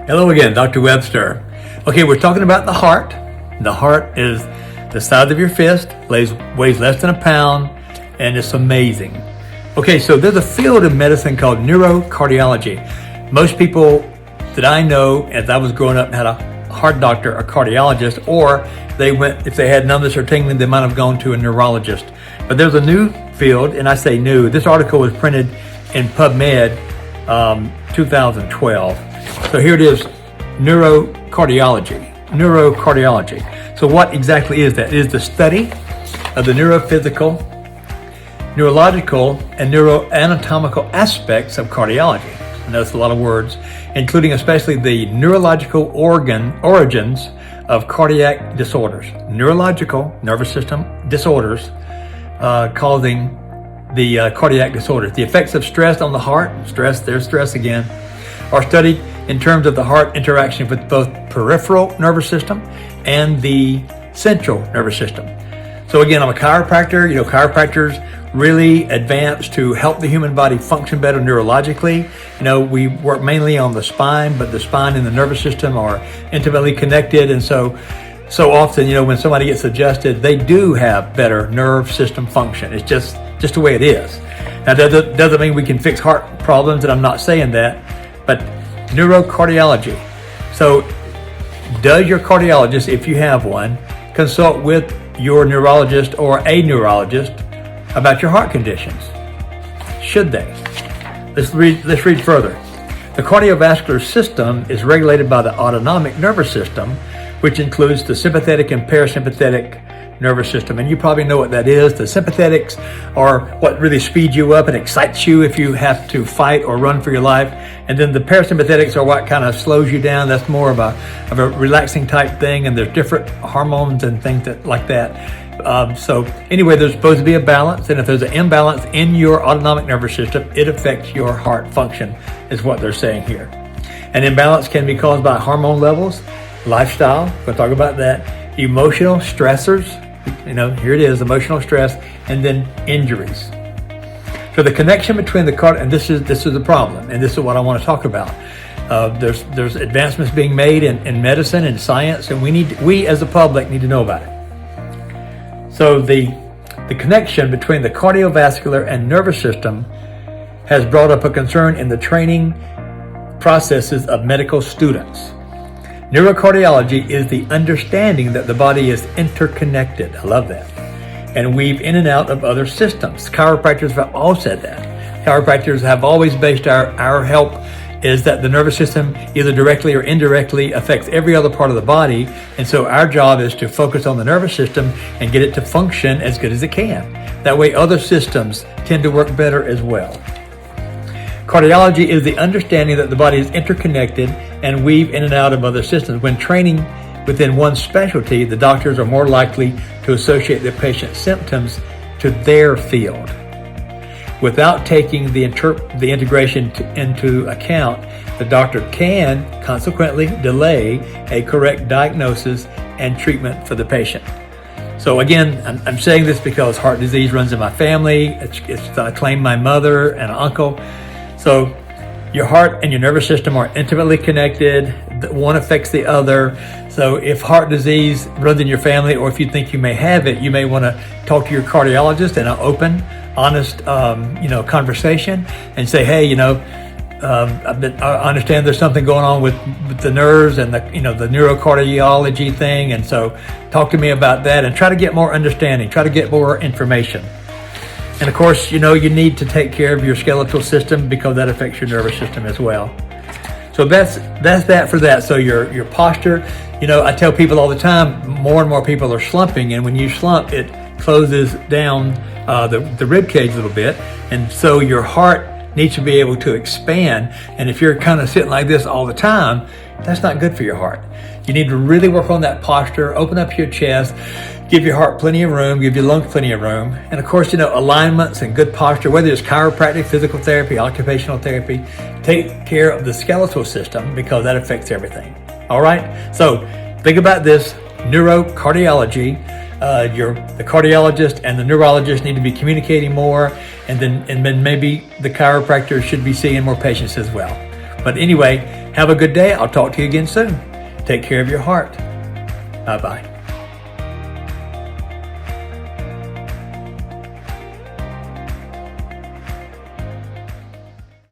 Hello again, Dr. Webster. Okay, we're talking about the heart. The heart is the size of your fist, weighs less than a pound, and it's amazing. Okay, so there's a field of medicine called neuro-cardiology. Most people that I know, as I was growing up, had a heart doctor, a cardiologist, or they went, if they had numbness or tingling, they might have gone to a neurologist. But there's a new field, and I say new. This article was printed in PubMed 2012. So here it is, neuro-cardiology. Neuro-cardiology. So what exactly is that? It is the study of the neurophysical, neurological, and neuroanatomical aspects of cardiology. And that's a lot of words, including especially the neurological origins of cardiac disorders. Neurological, nervous system disorders causing the cardiac disorders. The effects of stress on the heart, there's stress again, are studied in terms of the heart interaction with both peripheral nervous system and the central nervous system. So again, I'm a chiropractor. Chiropractors really advance to help the human body function better neurologically. We work mainly on the spine, but the spine and the nervous system are intimately connected. And so often, when somebody gets adjusted, they do have better nerve system function. It's just the way it is. Now, that doesn't mean we can fix heart problems, and I'm not saying that, but neurocardiology. So does your cardiologist, if you have one, consult with your neurologist or a neurologist about your heart conditions? Should they? Let's read further. The cardiovascular system is regulated by the autonomic nervous system, which includes the sympathetic and parasympathetic nervous system. And you probably know what that is. The sympathetics are what really speeds you up and excites you if you have to fight or run for your life. And then the parasympathetics are what kind of slows you down. That's more of a relaxing type thing. And there's different hormones and things like that. So anyway, there's supposed to be a balance. And if there's an imbalance in your autonomic nervous system, it affects your heart function, is what they're saying here. An imbalance can be caused by hormone levels, lifestyle, we'll talk about that, emotional stressors, here it is, emotional stress, and then injuries. So the connection between the and this is the problem, and this is what I want to talk about. There's advancements being made in medicine and science, and we as the public need to know about it. So the connection between the cardiovascular and nervous system has brought up a concern in the training processes of medical students. Neurocardiology is the understanding that the body is interconnected. I love that. And weave in and out of other systems. Chiropractors have all said that. Chiropractors have always based our help is that the nervous system either directly or indirectly affects every other part of the body. And so our job is to focus on the nervous system and get it to function as good as it can. That way other systems tend to work better as well. Cardiology is the understanding that the body is interconnected and weave in and out of other systems. When training within one specialty, the doctors are more likely to associate the patient's symptoms to their field. Without taking the integration into account, the doctor can consequently delay a correct diagnosis and treatment for the patient. So again, I'm saying this because heart disease runs in my family. I claim my mother and uncle. So your heart and your nervous system are intimately connected. One affects the other. So if heart disease runs in your family, or if you think you may have it, you may want to talk to your cardiologist in an open, honest, conversation and say, hey, I understand there's something going on with the nerves and the neurocardiology thing. And so talk to me about that and try to get more understanding, try to get more information. And of course, you need to take care of your skeletal system because that affects your nervous system as well. So that's that for that. So your posture, I tell people all the time, more and more people are slumping, and when you slump, it closes down the rib cage a little bit, and so your heart needs to be able to expand. And if you're kind of sitting like this all the time, that's not good for your heart. You need to really work on that posture, open up your chest, give your heart plenty of room, give your lungs plenty of room. And of course, alignments and good posture, whether it's chiropractic, physical therapy, occupational therapy, take care of the skeletal system because that affects everything. All right? So think about this, neurocardiology. The cardiologist and the neurologist need to be communicating more, and then maybe the chiropractor should be seeing more patients as well. But anyway, Have a good day. I'll talk to you again soon. Take care of your heart. Bye-bye.